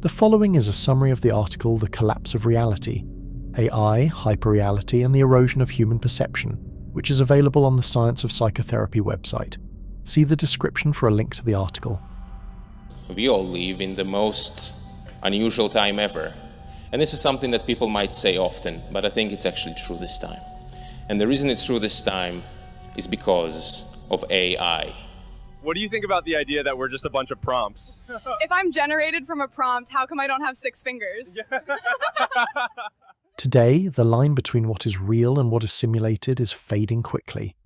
The following is a summary of the article The Collapse of Reality, AI, Hyperreality and the Erosion of Human Perception, which is available on the Science of Psychotherapy website. See the description for a link to the article. We all live in the most unusual time ever. And this is something that people might say often, but I think it's actually true this time. And the reason it's true this time is because of AI. What do you think about the idea that we're just a bunch of prompts? If I'm generated from a prompt, how come I don't have 6 fingers? Today, the line between what is real and what is simulated is fading quickly.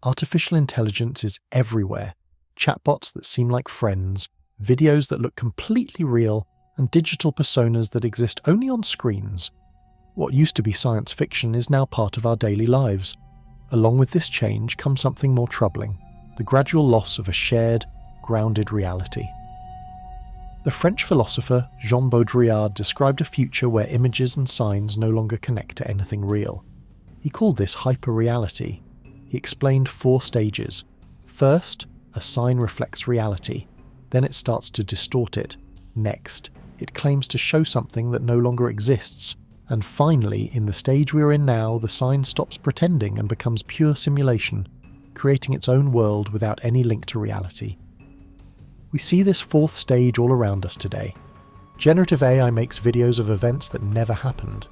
Artificial intelligence is everywhere. Chatbots that seem like friends, videos that look completely real, and digital personas that exist only on screens. What used to be science fiction is now part of our daily lives. Along with this change comes something more troubling: the gradual loss of a shared, grounded reality. The French philosopher Jean Baudrillard described a future where images and signs no longer connect to anything real. He called this hyperreality. He explained 4 stages. First, a sign reflects reality. Then it starts to distort it. Next, it claims to show something that no longer exists. And finally, in the stage we are in now, the sign stops pretending and becomes pure simulation, creating its own world without any link to reality. We see this 4th stage all around us today. Generative AI makes videos of events that never happened,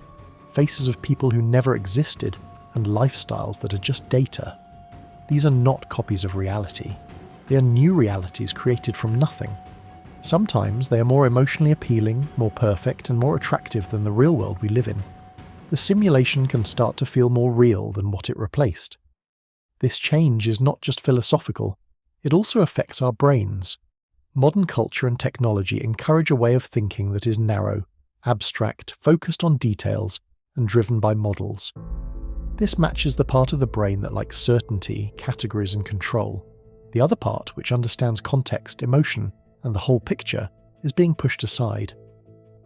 faces of people who never existed, and lifestyles that are just data. These are not copies of reality. They are new realities created from nothing. Sometimes they are more emotionally appealing, more perfect, and more attractive than the real world we live in. The simulation can start to feel more real than what it replaced. This change is not just philosophical, it also affects our brains. Modern culture and technology encourage a way of thinking that is narrow, abstract, focused on details, and driven by models. This matches the part of the brain that likes certainty, categories, and control. The other part, which understands context, emotion, and the whole picture, is being pushed aside.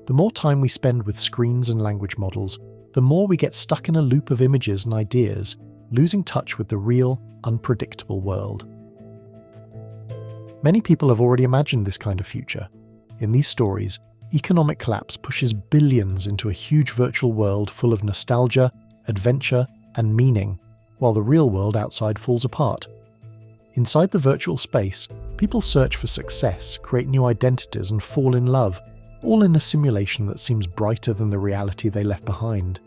The more time we spend with screens and language models, the more we get stuck in a loop of images and ideas, losing touch with the real, unpredictable world. Many people have already imagined this kind of future. In these stories, economic collapse pushes billions into a huge virtual world full of nostalgia, adventure, and meaning, while the real world outside falls apart. Inside the virtual space, people search for success, create new identities, and fall in love, all in a simulation that seems brighter than the reality they left behind.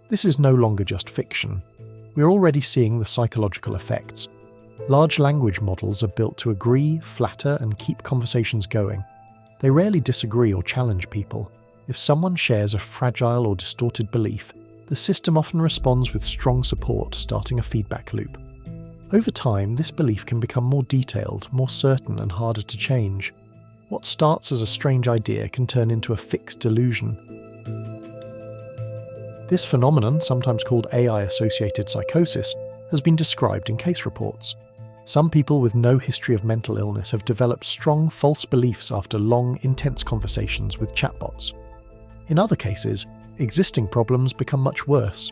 This is no longer just fiction. We're already seeing the psychological effects. Large language models are built to agree, flatter, and keep conversations going. They rarely disagree or challenge people. If someone shares a fragile or distorted belief, the system often responds with strong support, starting a feedback loop. Over time, this belief can become more detailed, more certain, and harder to change. What starts as a strange idea can turn into a fixed delusion. This phenomenon, sometimes called AI-associated psychosis, has been described in case reports. Some people with no history of mental illness have developed strong false beliefs after long, intense conversations with chatbots. In other cases, existing problems become much worse.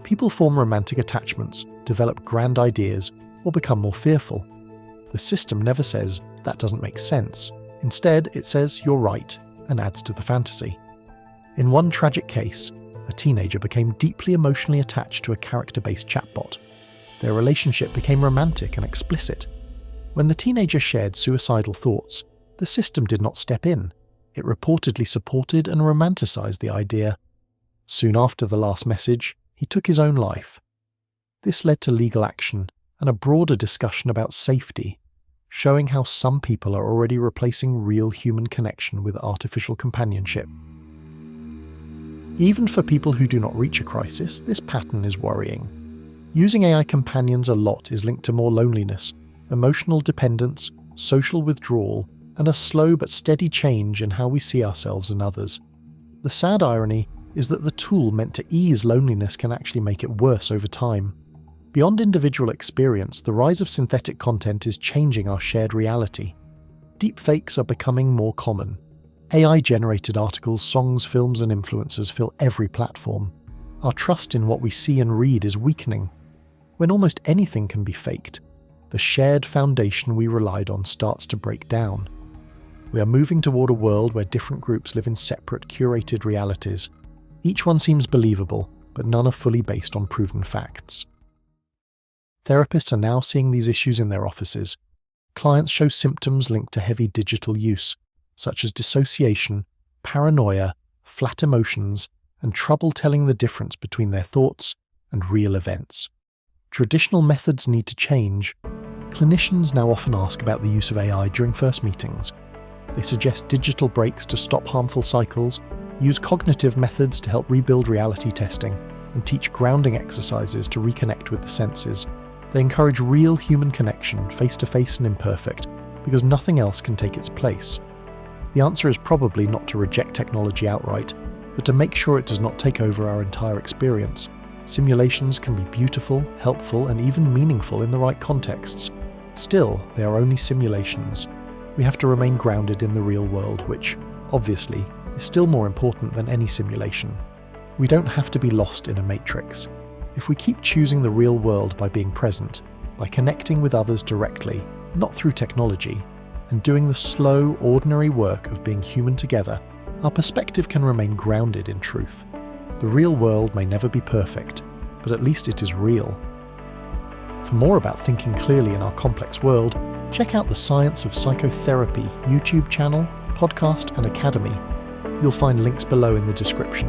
People form romantic attachments, develop grand ideas, or become more fearful. The system never says, "That doesn't make sense." Instead, it says, "You're right," and adds to the fantasy. In one tragic case, a teenager became deeply emotionally attached to a character-based chatbot. Their relationship became romantic and explicit. When the teenager shared suicidal thoughts, the system did not step in. It reportedly supported and romanticized the idea. Soon after the last message, he took his own life. This led to legal action and a broader discussion about safety, showing how some people are already replacing real human connection with artificial companionship. Even for people who do not reach a crisis, this pattern is worrying. Using AI companions a lot is linked to more loneliness, emotional dependence, social withdrawal, and a slow but steady change in how we see ourselves and others. The sad irony is that the tool meant to ease loneliness can actually make it worse over time. Beyond individual experience, the rise of synthetic content is changing our shared reality. Deepfakes are becoming more common. AI-generated articles, songs, films, and influencers fill every platform. Our trust in what we see and read is weakening. When almost anything can be faked, the shared foundation we relied on starts to break down. We are moving toward a world where different groups live in separate, curated realities. Each one seems believable, but none are fully based on proven facts. Therapists are now seeing these issues in their offices. Clients show symptoms linked to heavy digital use, such as dissociation, paranoia, flat emotions, and trouble telling the difference between their thoughts and real events. Traditional methods need to change. Clinicians now often ask about the use of AI during first meetings. They suggest digital breaks to stop harmful cycles, use cognitive methods to help rebuild reality testing, and teach grounding exercises to reconnect with the senses. They encourage real human connection, face-to-face and imperfect, because nothing else can take its place. The answer is probably not to reject technology outright, but to make sure it does not take over our entire experience. Simulations can be beautiful, helpful, and even meaningful in the right contexts. Still, they are only simulations. We have to remain grounded in the real world, which, obviously, is still more important than any simulation. We don't have to be lost in a matrix. If we keep choosing the real world by being present, by connecting with others directly, not through technology, and doing the slow, ordinary work of being human together, our perspective can remain grounded in truth. The real world may never be perfect, but at least it is real. For more about thinking clearly in our complex world, check out the Science of Psychotherapy YouTube channel, podcast, and academy. You'll find links below in the description.